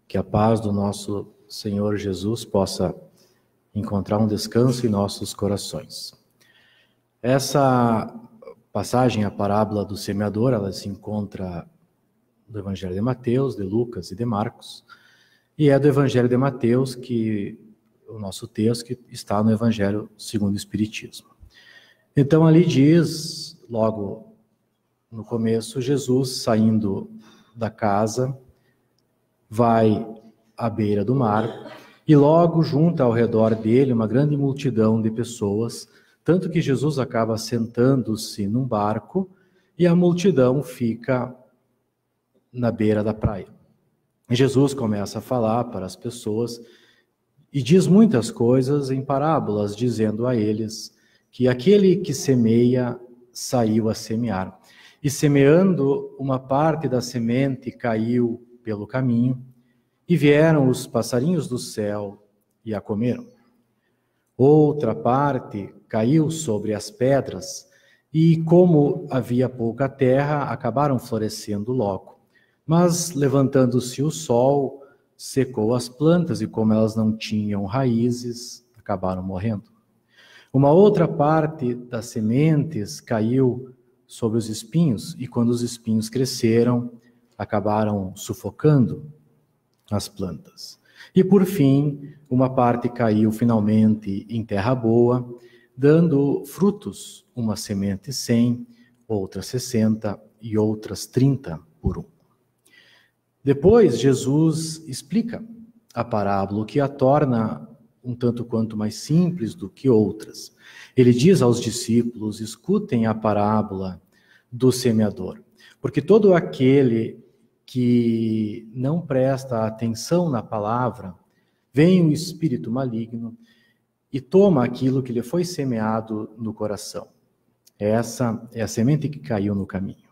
Que a paz do nosso Senhor Jesus possa encontrar um descanso em nossos corações. Essa passagem, a parábola do semeador, ela se encontra no Evangelho de Mateus, de Lucas e de Marcos, e é do Evangelho de Mateus que o nosso texto que está no Evangelho segundo o Espiritismo. Então ali diz, logo no começo, Jesus saindo da casa, vai à beira do mar e logo junta ao redor dele uma grande multidão de pessoas, tanto que Jesus acaba sentando-se num barco e a multidão fica na beira da praia. E Jesus começa a falar para as pessoas e diz muitas coisas em parábolas, dizendo a eles que aquele que semeia saiu a semear. E semeando, uma parte da semente caiu pelo caminho, e vieram os passarinhos do céu e a comeram. Outra parte caiu sobre as pedras, e como havia pouca terra, acabaram florescendo logo. Mas, levantando-se o sol, secou as plantas, e como elas não tinham raízes, acabaram morrendo. Uma outra parte das sementes caiu sobre os espinhos, e quando os espinhos cresceram, acabaram sufocando as plantas. E por fim, uma parte caiu finalmente em terra boa, dando frutos, uma semente 100, outra 60 e outras 30 por um. Depois, Jesus explica a parábola, o que a torna um tanto quanto mais simples do que outras. Ele diz aos discípulos: escutem a parábola do semeador, porque todo aquele que não presta atenção na palavra, vem um espírito maligno e toma aquilo que lhe foi semeado no coração. Essa é a semente que caiu no caminho.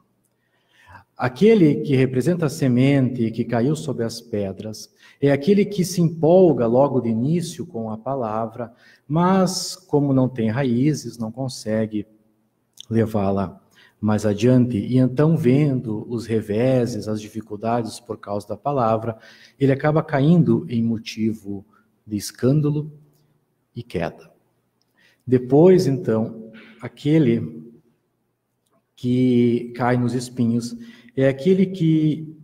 Aquele que representa a semente que caiu sobre as pedras é aquele que se empolga logo de início com a palavra, mas como não tem raízes, não consegue levá-la mais adiante. E então, vendo os reveses, as dificuldades por causa da palavra, ele acaba caindo em motivo de escândalo e queda. Depois, então, aquele que cai nos espinhos é aquele que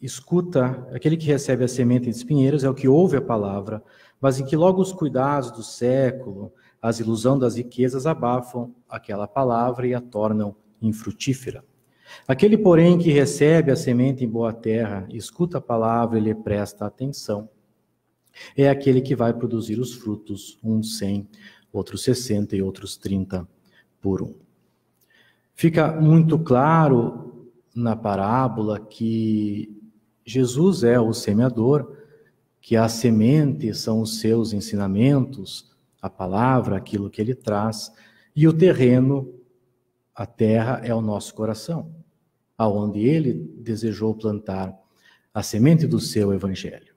escuta, aquele que recebe a semente de espinheiros, é o que ouve a palavra, mas em que logo os cuidados do século, as ilusões das riquezas abafam aquela palavra e a tornam infrutífera. Aquele, porém, que recebe a semente em boa terra, escuta a palavra e lhe presta atenção, é aquele que vai produzir os frutos, uns 100, outros 60 e outros 30 por um. Fica muito claro na parábola que Jesus é o semeador, que a semente são os seus ensinamentos, a palavra, aquilo que ele traz, e o terreno, a terra, é o nosso coração, aonde ele desejou plantar a semente do seu evangelho.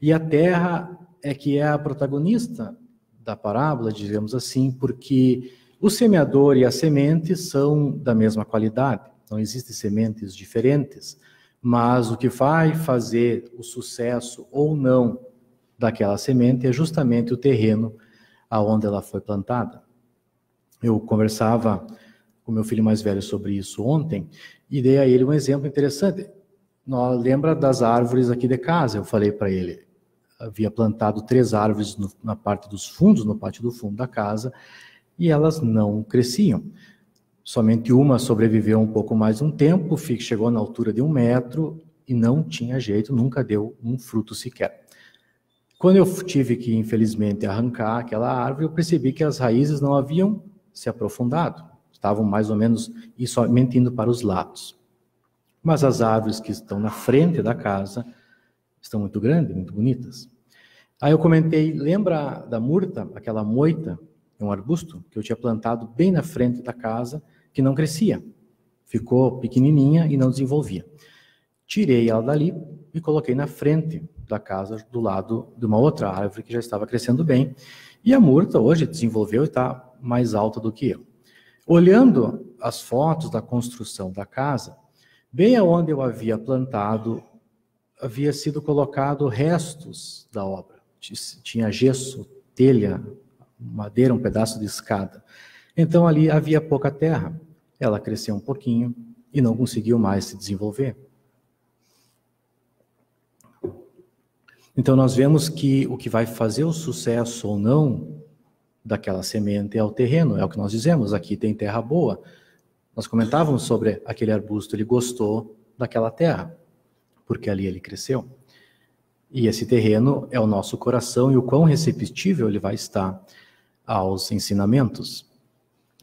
E a terra é que é a protagonista da parábola, digamos assim, porque o semeador e a semente são da mesma qualidade. Não existem sementes diferentes, mas o que vai fazer o sucesso ou não daquela semente é justamente o terreno aonde ela foi plantada. Eu conversava com meu filho mais velho sobre isso ontem e dei a ele um exemplo interessante. Lembra das árvores aqui de casa? Eu falei para ele, havia plantado 3 árvores na parte dos fundos, no pátio do fundo da casa, e elas não cresciam. Somente uma sobreviveu um pouco mais um tempo, chegou na altura de 1 metro e não tinha jeito, nunca deu um fruto sequer. Quando eu tive que, infelizmente, arrancar aquela árvore, eu percebi que as raízes não haviam se aprofundado, estavam mais ou menos e somente indo para os lados. Mas as árvores que estão na frente da casa estão muito grandes, muito bonitas. Aí eu comentei, lembra da murta, aquela moita, um arbusto que eu tinha plantado bem na frente da casa, que não crescia, ficou pequenininha e não desenvolvia. Tirei ela dali e coloquei na frente da casa, do lado de uma outra árvore que já estava crescendo bem, e a murta hoje desenvolveu e está mais alta do que eu. Olhando as fotos da construção da casa, bem aonde eu havia plantado havia sido colocado restos da obra. Tinha gesso, telha, madeira, um pedaço de escada. Então ali havia pouca terra. Ela cresceu um pouquinho e não conseguiu mais se desenvolver. Então nós vemos que o que vai fazer o sucesso ou não daquela semente é o terreno, é o que nós dizemos, aqui tem terra boa. Nós comentávamos sobre aquele arbusto, ele gostou daquela terra, porque ali ele cresceu. E esse terreno é o nosso coração e o quão receptível ele vai estar aos ensinamentos.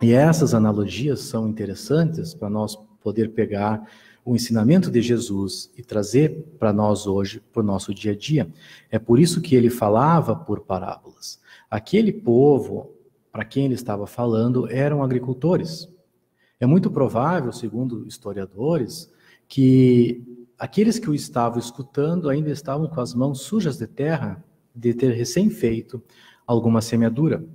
E essas analogias são interessantes para nós poder pegar o ensinamento de Jesus e trazer para nós hoje, para o nosso dia a dia. É por isso que ele falava por parábolas. Aquele povo, para quem ele estava falando, eram agricultores. É muito provável, segundo historiadores, que aqueles que o estavam escutando ainda estavam com as mãos sujas de terra, de ter recém feito alguma semeadura.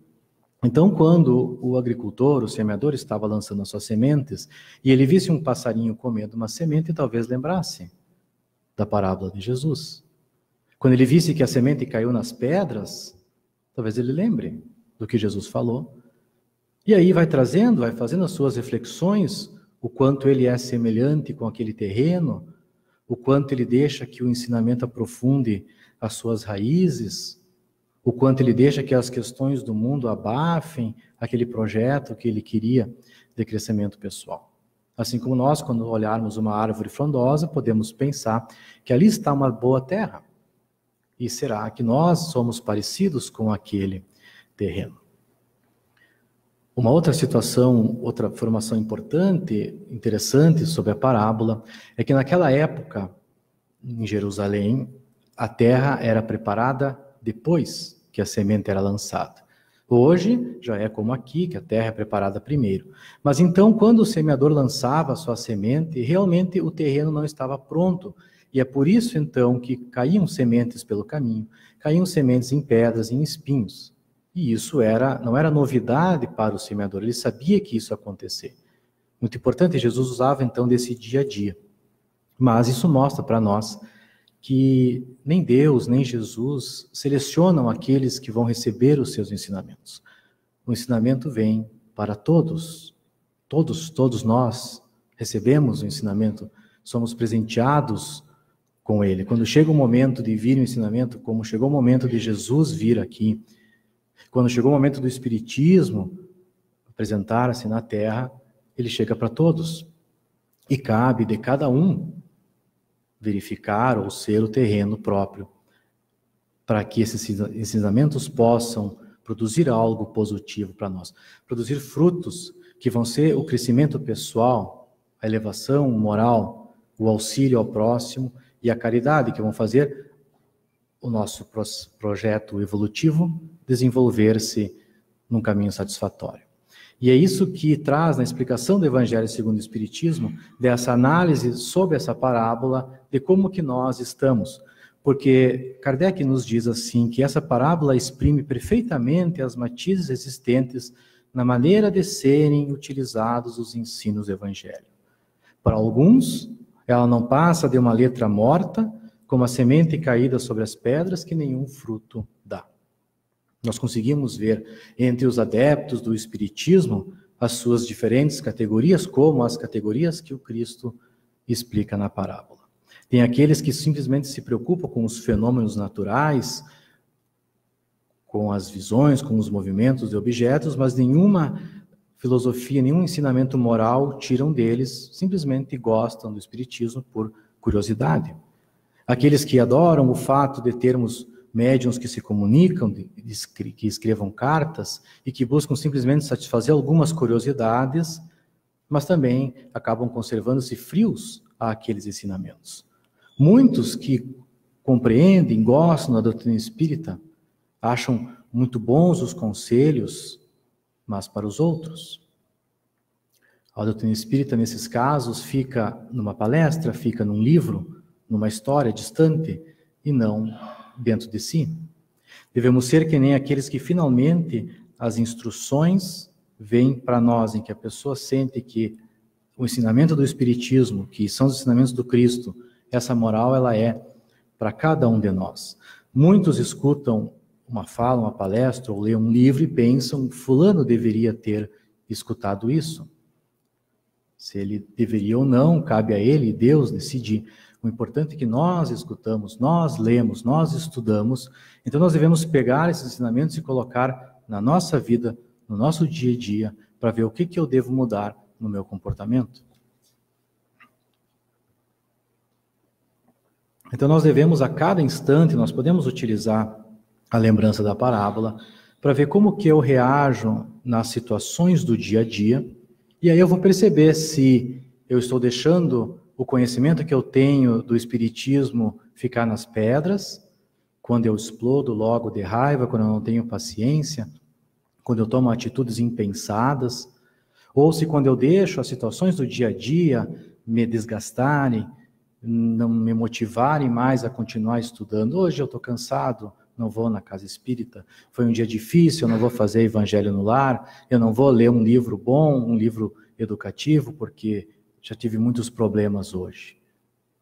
Então, quando o agricultor, o semeador, estava lançando as suas sementes, e ele visse um passarinho comendo uma semente, talvez lembrasse da parábola de Jesus. Quando ele visse que a semente caiu nas pedras, talvez ele lembre do que Jesus falou. E aí vai trazendo, vai fazendo as suas reflexões, o quanto ele é semelhante com aquele terreno, o quanto ele deixa que o ensinamento aprofunde as suas raízes, o quanto ele deixa que as questões do mundo abafem aquele projeto que ele queria de crescimento pessoal. Assim como nós, quando olharmos uma árvore frondosa, podemos pensar que ali está uma boa terra. E será que nós somos parecidos com aquele terreno? Uma outra situação, outra formação importante, interessante sobre a parábola, é que naquela época, em Jerusalém, a terra era preparada depois que a semente era lançada. Hoje, já é como aqui, que a terra é preparada primeiro. Mas então, quando o semeador lançava a sua semente, realmente o terreno não estava pronto. E é por isso, então, que caíam sementes pelo caminho, caíam sementes em pedras e em espinhos. E isso não era novidade para o semeador, ele sabia que isso ia acontecer. Muito importante, Jesus usava então desse dia a dia. Mas isso mostra para nós que nem Deus, nem Jesus selecionam aqueles que vão receber os seus ensinamentos. O ensinamento vem para todos. Todos nós recebemos o ensinamento, somos presenteados com ele. Quando chega o momento de vir o ensinamento, como chegou o momento de Jesus vir aqui, quando chegou o momento do Espiritismo apresentar-se na Terra, ele chega para todos. E cabe de cada um verificar ou ser o terreno próprio, para que esses ensinamentos possam produzir algo positivo para nós. Produzir frutos que vão ser o crescimento pessoal, a elevação moral, o auxílio ao próximo e a caridade, que vão fazer o nosso projeto evolutivo desenvolver-se num caminho satisfatório. E é isso que traz na explicação do Evangelho segundo o Espiritismo, dessa análise sobre essa parábola, de como que nós estamos. Porque Kardec nos diz assim, que essa parábola exprime perfeitamente as matizes existentes na maneira de serem utilizados os ensinos do Evangelho. Para alguns, ela não passa de uma letra morta, como a semente caída sobre as pedras, que nenhum fruto dá. Nós conseguimos ver entre os adeptos do Espiritismo as suas diferentes categorias, como as categorias que o Cristo explica na parábola. Tem aqueles que simplesmente se preocupam com os fenômenos naturais, com as visões, com os movimentos de objetos, mas nenhuma filosofia, nenhum ensinamento moral tiram deles, simplesmente gostam do Espiritismo por curiosidade. Aqueles que adoram o fato de termos médiuns que se comunicam, que escrevam cartas e que buscam simplesmente satisfazer algumas curiosidades, mas também acabam conservando-se frios àqueles ensinamentos. Muitos que compreendem, gostam da doutrina espírita, acham muito bons os conselhos, mas para os outros. A doutrina espírita, nesses casos, fica numa palestra, fica num livro, numa história distante, e não dentro de si. Devemos ser que nem aqueles que finalmente as instruções vêm para nós, em que a pessoa sente que o ensinamento do Espiritismo, que são os ensinamentos do Cristo, essa moral ela é para cada um de nós. Muitos escutam uma fala, uma palestra, ou lêem um livro e pensam, fulano deveria ter escutado isso. Se ele deveria ou não, cabe a ele e Deus decidir. O importante é que nós escutamos, nós lemos, nós estudamos. Então nós devemos pegar esses ensinamentos e colocar na nossa vida, no nosso dia a dia, para ver o que eu devo mudar no meu comportamento. Então nós devemos a cada instante, nós podemos utilizar a lembrança da parábola para ver como que eu reajo nas situações do dia a dia. E aí eu vou perceber se eu estou deixando o conhecimento que eu tenho do Espiritismo ficar nas pedras, quando eu explodo logo de raiva, quando eu não tenho paciência, quando eu tomo atitudes impensadas, ou se quando eu deixo as situações do dia a dia me desgastarem, não me motivarem mais a continuar estudando. Hoje eu estou cansado, não vou na casa espírita, foi um dia difícil, eu não vou fazer evangelho no lar, eu não vou ler um livro bom, um livro educativo, porque já tive muitos problemas hoje.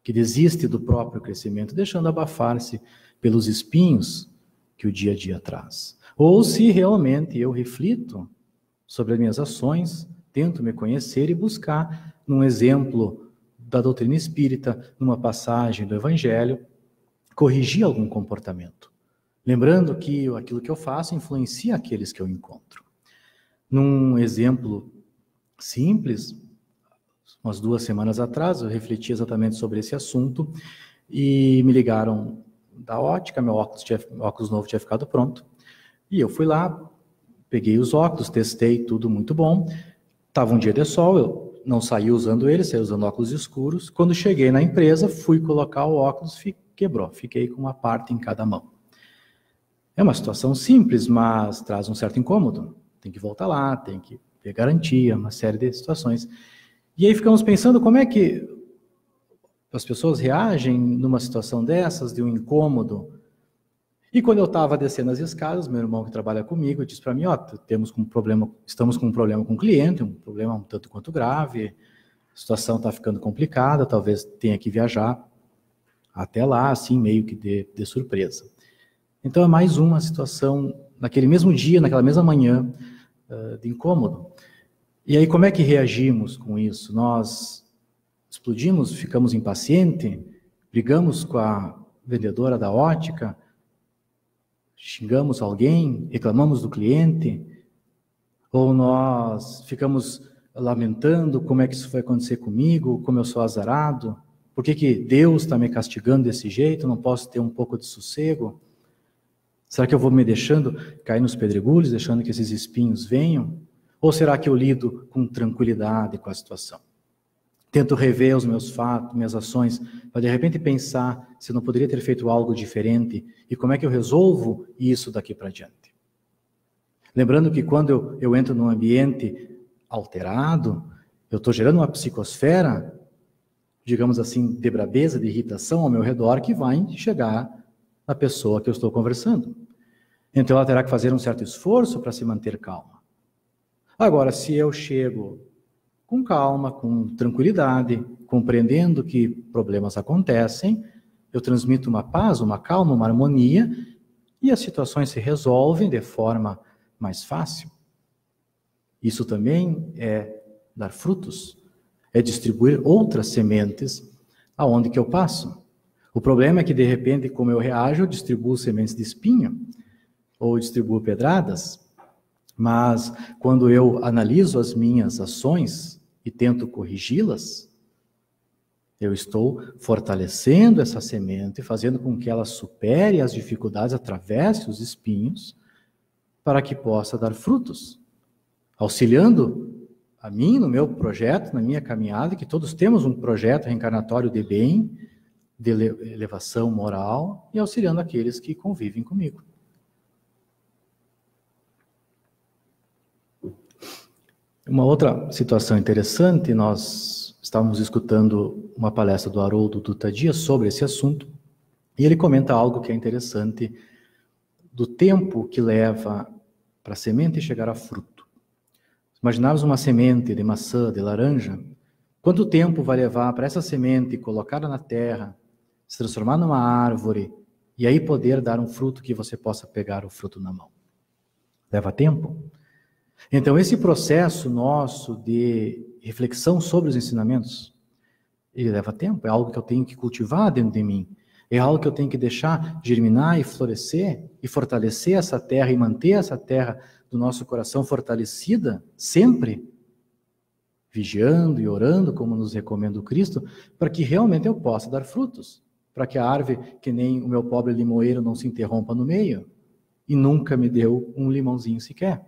Que desiste do próprio crescimento, deixando abafar-se pelos espinhos que o dia a dia traz. Ou se realmente eu reflito sobre as minhas ações, tento me conhecer e buscar num exemplo da doutrina espírita, numa passagem do evangelho, corrigir algum comportamento. Lembrando que aquilo que eu faço influencia aqueles que eu encontro. Num exemplo simples, umas 2 semanas atrás, eu refleti exatamente sobre esse assunto e me ligaram da ótica, meu óculos novo tinha ficado pronto. E eu fui lá, peguei os óculos, testei, tudo muito bom. Estava um dia de sol, eu não saí usando ele, saí usando óculos escuros. Quando cheguei na empresa, fui colocar o óculos, quebrou. Fiquei com uma parte em cada mão. É uma situação simples, mas traz um certo incômodo. Tem que voltar lá, tem que ter garantia, uma série de situações. E aí ficamos pensando como é que as pessoas reagem numa situação dessas, de um incômodo. E quando eu estava descendo as escadas, meu irmão que trabalha comigo disse para mim, estamos com um problema com o cliente, um problema um tanto quanto grave, a situação está ficando complicada, talvez tenha que viajar até lá, assim, meio que de surpresa. Então é mais uma situação, naquele mesmo dia, naquela mesma manhã, de incômodo. E aí como é que reagimos com isso? Nós explodimos, ficamos impacientes, brigamos com a vendedora da ótica, xingamos alguém, reclamamos do cliente, ou nós ficamos lamentando como é que isso vai acontecer comigo, como eu sou azarado, por que Deus está me castigando desse jeito, não posso ter um pouco de sossego? Será que eu vou me deixando cair nos pedregulhos, deixando que esses espinhos venham? Ou será que eu lido com tranquilidade com a situação? Tento rever os meus fatos, minhas ações, para de repente pensar se eu não poderia ter feito algo diferente e como é que eu resolvo isso daqui para diante. Lembrando que quando eu entro num ambiente alterado, eu estou gerando uma psicosfera, digamos assim, de brabeza, de irritação ao meu redor, que vai chegar na pessoa que eu estou conversando. Então ela terá que fazer um certo esforço para se manter calma. Agora, se eu chego com calma, com tranquilidade, compreendendo que problemas acontecem, eu transmito uma paz, uma calma, uma harmonia, e as situações se resolvem de forma mais fácil. Isso também é dar frutos, é distribuir outras sementes aonde que eu passo. O problema é que, de repente, como eu reajo, eu distribuo sementes de espinho, ou distribuo pedradas, mas quando eu analiso as minhas ações e tento corrigi-las, eu estou fortalecendo essa semente, fazendo com que ela supere as dificuldades, atravesse os espinhos, para que possa dar frutos, auxiliando a mim no meu projeto, na minha caminhada, que todos temos um projeto reencarnatório de bem, de elevação moral, e auxiliando aqueles que convivem comigo. Uma outra situação interessante, nós estávamos escutando uma palestra do Haroldo Dutra Dias sobre esse assunto, e ele comenta algo que é interessante do tempo que leva para a semente chegar a fruto. Imaginarmos uma semente de maçã, de laranja, quanto tempo vai levar para essa semente colocada na terra, se transformar numa árvore e aí poder dar um fruto que você possa pegar o fruto na mão. Leva tempo. Então, esse processo nosso de reflexão sobre os ensinamentos, ele leva tempo, é algo que eu tenho que cultivar dentro de mim, é algo que eu tenho que deixar germinar e florescer e fortalecer essa terra e manter essa terra do nosso coração fortalecida sempre, vigiando e orando, como nos recomenda o Cristo, para que realmente eu possa dar frutos, para que a árvore, que nem o meu pobre limoeiro, não se interrompa no meio e nunca me deu um limãozinho sequer.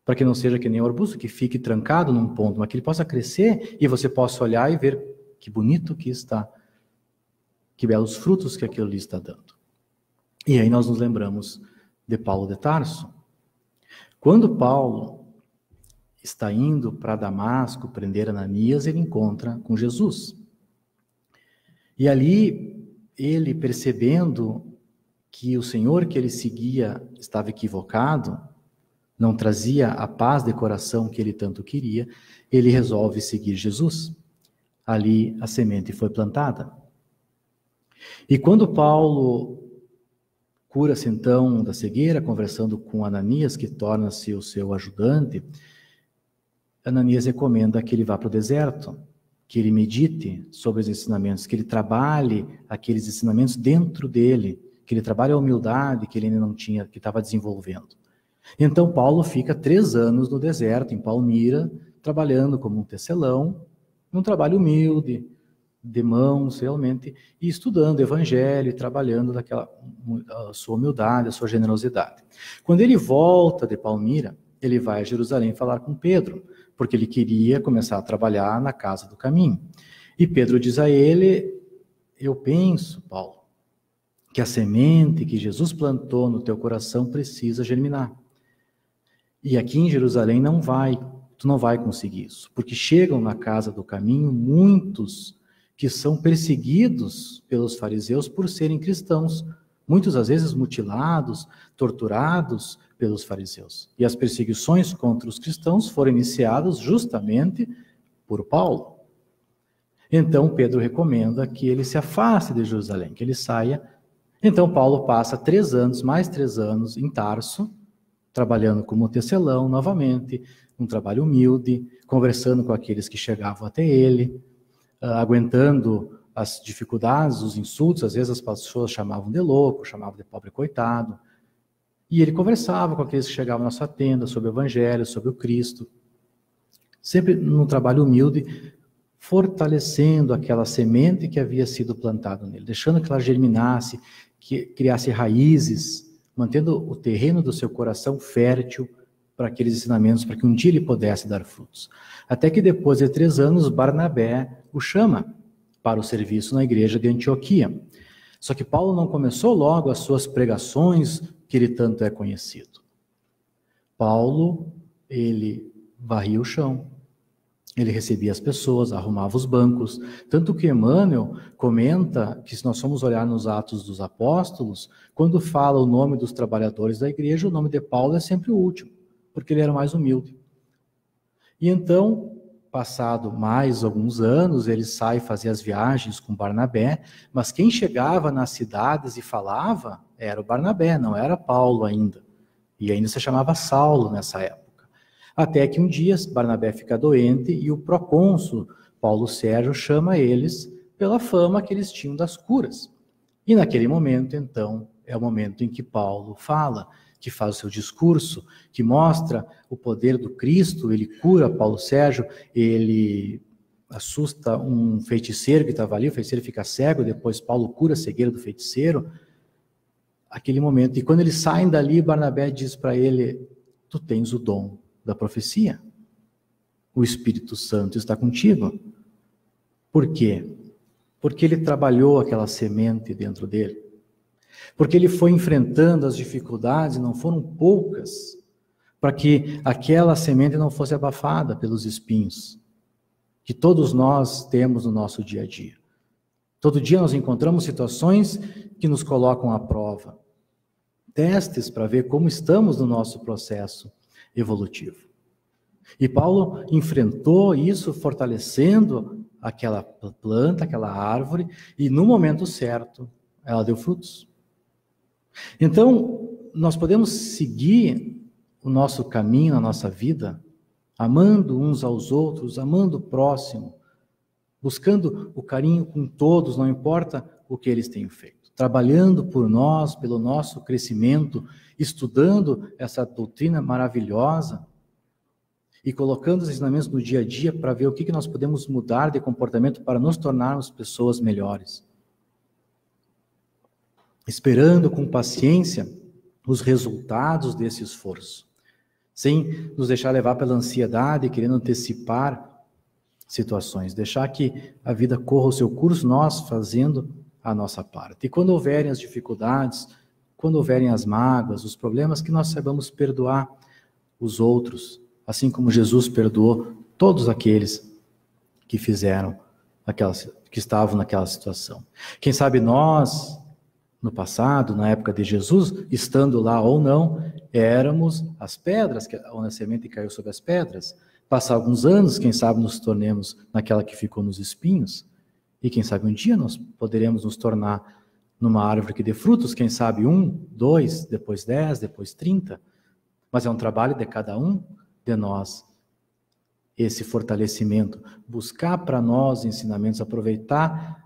Para que não seja que nem o arbusto, que fique trancado num ponto, mas que ele possa crescer e você possa olhar e ver que bonito que está, que belos frutos que aquilo ali está dando. E aí nós nos lembramos de Paulo de Tarso. Quando Paulo está indo para Damasco prender Ananias, ele encontra com Jesus. E ali, ele percebendo que o Senhor que ele seguia estava equivocado, não trazia a paz de coração que ele tanto queria, ele resolve seguir Jesus. Ali a semente foi plantada. E quando Paulo cura-se então da cegueira, conversando com Ananias, que torna-se o seu ajudante, Ananias recomenda que ele vá para o deserto, que ele medite sobre os ensinamentos, que ele trabalhe aqueles ensinamentos dentro dele, que ele trabalhe a humildade que ele ainda não tinha, que estava desenvolvendo. Então Paulo fica 3 anos no deserto, em Palmira, trabalhando como um tecelão, num trabalho humilde, de mãos realmente, e estudando o evangelho, e trabalhando a sua humildade, a sua generosidade. Quando ele volta de Palmira, ele vai a Jerusalém falar com Pedro, porque ele queria começar a trabalhar na casa do caminho. E Pedro diz a ele: eu penso, Paulo, que a semente que Jesus plantou no teu coração precisa germinar. E aqui em Jerusalém tu não vai conseguir isso, porque chegam na casa do caminho muitos que são perseguidos pelos fariseus por serem cristãos, muitos às vezes mutilados, torturados pelos fariseus. E as perseguições contra os cristãos foram iniciadas justamente por Paulo. Então Pedro recomenda que ele se afaste de Jerusalém, que ele saia. Então Paulo passa 3 anos, mais 3 anos em Tarso, trabalhando como tecelão novamente, um trabalho humilde, conversando com aqueles que chegavam até ele, aguentando as dificuldades, os insultos, às vezes as pessoas chamavam de louco, chamavam de pobre coitado, e ele conversava com aqueles que chegavam na sua tenda sobre o evangelho, sobre o Cristo, sempre num trabalho humilde, fortalecendo aquela semente que havia sido plantada nele, deixando que ela germinasse, que criasse raízes, mantendo o terreno do seu coração fértil para aqueles ensinamentos, para que um dia ele pudesse dar frutos. Até que depois de 3 anos, Barnabé o chama para o serviço na igreja de Antioquia. Só que Paulo não começou logo as suas pregações, que ele tanto é conhecido. Paulo, ele varria o chão, ele recebia as pessoas, arrumava os bancos, tanto que Emmanuel comenta que, se nós formos olhar nos Atos dos Apóstolos, quando fala o nome dos trabalhadores da igreja, o nome de Paulo é sempre o último, porque ele era mais humilde. E então, passado mais alguns anos, ele sai fazer as viagens com Barnabé, mas quem chegava nas cidades e falava era o Barnabé, não era Paulo ainda. E ainda se chamava Saulo nessa época. Até que um dia Barnabé fica doente e o procônsul Paulo Sérgio chama eles pela fama que eles tinham das curas. E naquele momento, então, é o momento em que Paulo fala, que faz o seu discurso, que mostra o poder do Cristo. Ele cura Paulo Sérgio, ele assusta um feiticeiro que estava ali, o feiticeiro fica cego, depois Paulo cura a cegueira do feiticeiro. Aquele momento, e quando eles saem dali, Barnabé diz para ele: tu tens o dom da profecia, o Espírito Santo está contigo. Por quê? Porque ele trabalhou aquela semente dentro dele, porque ele foi enfrentando as dificuldades, não foram poucas, para que aquela semente não fosse abafada pelos espinhos, que todos nós temos no nosso dia a dia. Todo dia nós encontramos situações que nos colocam à prova, testes para ver como estamos no nosso processo evolutivo. E Paulo enfrentou isso, fortalecendo aquela planta, aquela árvore, e no momento certo ela deu frutos. Então, nós podemos seguir o nosso caminho, a nossa vida, amando uns aos outros, amando o próximo, buscando o carinho com todos, não importa o que eles tenham feito, trabalhando por nós, pelo nosso crescimento, estudando essa doutrina maravilhosa e colocando os ensinamentos no dia a dia para ver o que nós podemos mudar de comportamento para nos tornarmos pessoas melhores. Esperando com paciência os resultados desse esforço, sem nos deixar levar pela ansiedade, querendo antecipar situações, deixar que a vida corra o seu curso, nós fazendo a nossa parte. E quando houverem as dificuldades, quando houverem as mágoas, os problemas, que nós saibamos perdoar os outros, assim como Jesus perdoou todos aqueles que que estavam naquela situação. Quem sabe nós, no passado, na época de Jesus, estando lá ou não, éramos as pedras, onde a semente caiu sobre as pedras. Passar alguns anos, quem sabe nos tornemos naquela que ficou nos espinhos, e quem sabe um dia nós poderemos nos tornar numa árvore que dê frutos, quem sabe 1, 2, depois 10, depois 30, mas é um trabalho de cada um de nós, esse fortalecimento, buscar para nós ensinamentos, aproveitar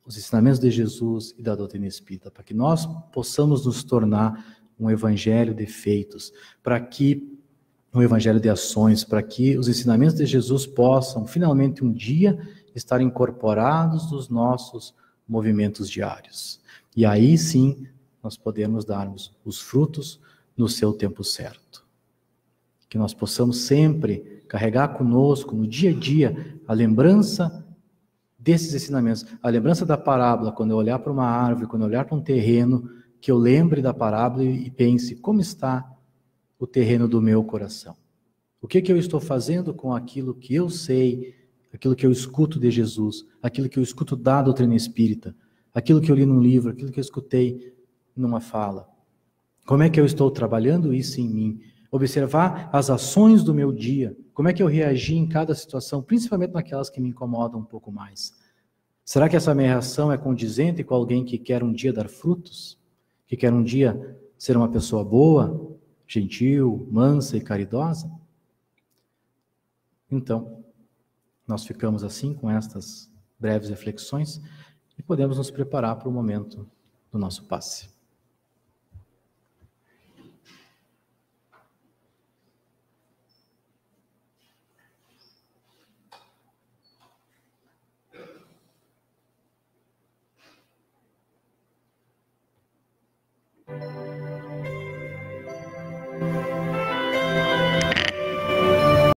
os ensinamentos de Jesus e da doutrina espírita, para que nós possamos nos tornar um evangelho de feitos, para que um evangelho de ações, para que os ensinamentos de Jesus possam, finalmente, um dia, estar incorporados nos nossos movimentos diários. E aí, sim, nós podemos darmos os frutos no seu tempo certo. Que nós possamos sempre carregar conosco, no dia a dia, a lembrança desses ensinamentos, a lembrança da parábola, quando eu olhar para uma árvore, quando eu olhar para um terreno, que eu lembre da parábola e pense, como está o terreno do meu coração? O que eu estou fazendo com aquilo que eu sei, aquilo que eu escuto de Jesus, aquilo que eu escuto da doutrina espírita, aquilo que eu li num livro, aquilo que eu escutei numa fala? Como é que eu estou trabalhando isso em mim? Observar as ações do meu dia, como é que eu reagi em cada situação, principalmente naquelas que me incomodam um pouco mais. Será que essa minha reação é condizente com alguém que quer um dia dar frutos? Que quer um dia ser uma pessoa boa, gentil, mansa e caridosa? Então, nós ficamos assim com estas breves reflexões e podemos nos preparar para o momento do nosso passe.